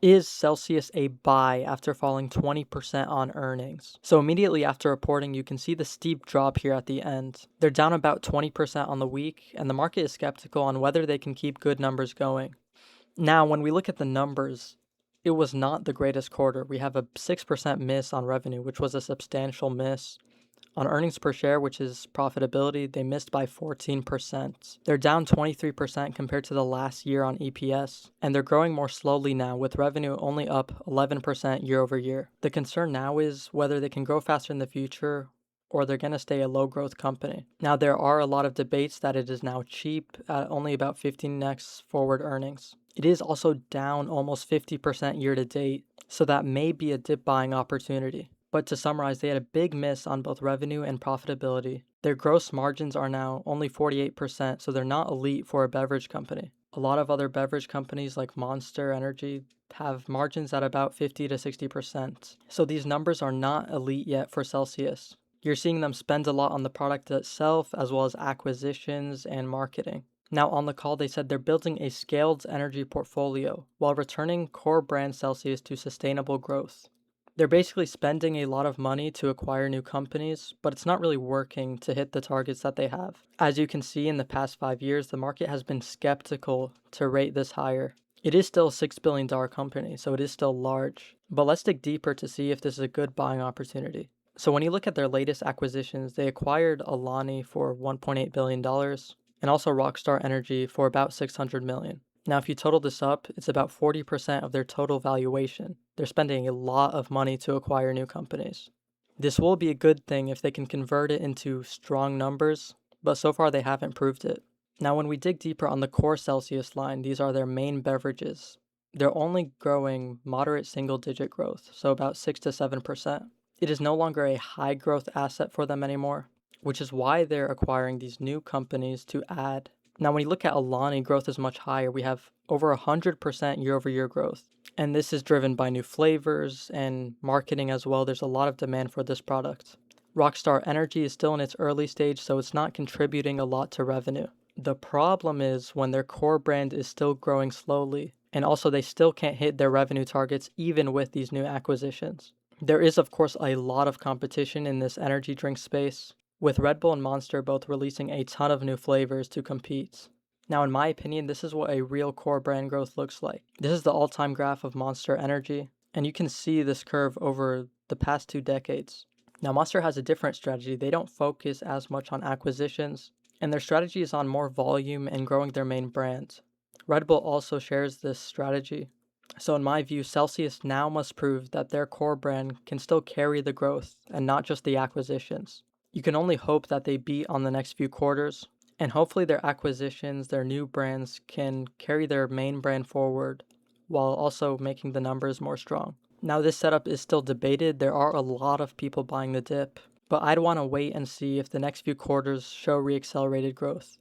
Is Celsius a buy after falling 20% on earnings? So immediately after reporting, you can see the steep drop here at the end. They're down about 20% on the week, and the market is skeptical on whether they can keep good numbers going. Now, when we look at the numbers, it was not the greatest quarter. We have a 6% miss on revenue, which was a substantial miss. On earnings per share, which is profitability, they missed by 14%. They're down 23% compared to the last year on EPS, and they're growing more slowly now, with revenue only up 11% year over year. The concern now is whether they can grow faster in the future or they're going to stay a low growth company. Now, there are a lot of debates that it is now cheap at only about 15x forward earnings. It is also down almost 50% year to date, so that may be a dip buying opportunity. But to summarize, they had a big miss on both revenue and profitability. Their gross margins are now only 48%, so they're not elite for a beverage company. A lot of other beverage companies like Monster Energy have margins at about 50 to 60%. So these numbers are not elite yet for Celsius. You're seeing them spend a lot on the product itself, as well as acquisitions and marketing. Now, on the call, they said they're building a scaled energy portfolio while returning core brand Celsius to sustainable growth. They're basically spending a lot of money to acquire new companies, but it's not really working to hit the targets that they have. As you can see, in the past 5 years, the market has been skeptical to rate this higher. It is still a $6 billion company, so it is still large. But let's dig deeper to see if this is a good buying opportunity. So when you look at their latest acquisitions, they acquired Alani for $1.8 billion and also Rockstar Energy for about $600 million. Now, if you total this up, it's about 40% of their total valuation. They're spending a lot of money to acquire new companies. This will be a good thing if they can convert it into strong numbers, but so far they haven't proved it. Now, when we dig deeper on the core Celsius line, these are their main beverages. They're only growing moderate single-digit growth, so about 6 to 7%. It is no longer a high-growth asset for them anymore, which is why they're acquiring these new companies to add. Now, when you look at Alani, growth is much higher. We have over 100% year-over-year growth, and this is driven by new flavors and marketing as well. There's a lot of demand for this product. Rockstar Energy is still in its early stage, so it's not contributing a lot to revenue. The problem is when their core brand is still growing slowly, and also they still can't hit their revenue targets even with these new acquisitions. There is, of course, a lot of competition in this energy drink space, with Red Bull and Monster both releasing a ton of new flavors to compete. Now, in my opinion, this is what a real core brand growth looks like. This is the all-time graph of Monster Energy, and you can see this curve over the past 2 decades. Now, Monster has a different strategy. They don't focus as much on acquisitions, and their strategy is on more volume and growing their main brand. Red Bull also shares this strategy. So in my view, Celsius now must prove that their core brand can still carry the growth and not just the acquisitions. You can only hope that they beat on the next few quarters, and hopefully their acquisitions, their new brands can carry their main brand forward while also making the numbers more strong. Now, this setup is still debated. There are a lot of people buying the dip, but I'd want to wait and see if the next few quarters show re-accelerated growth.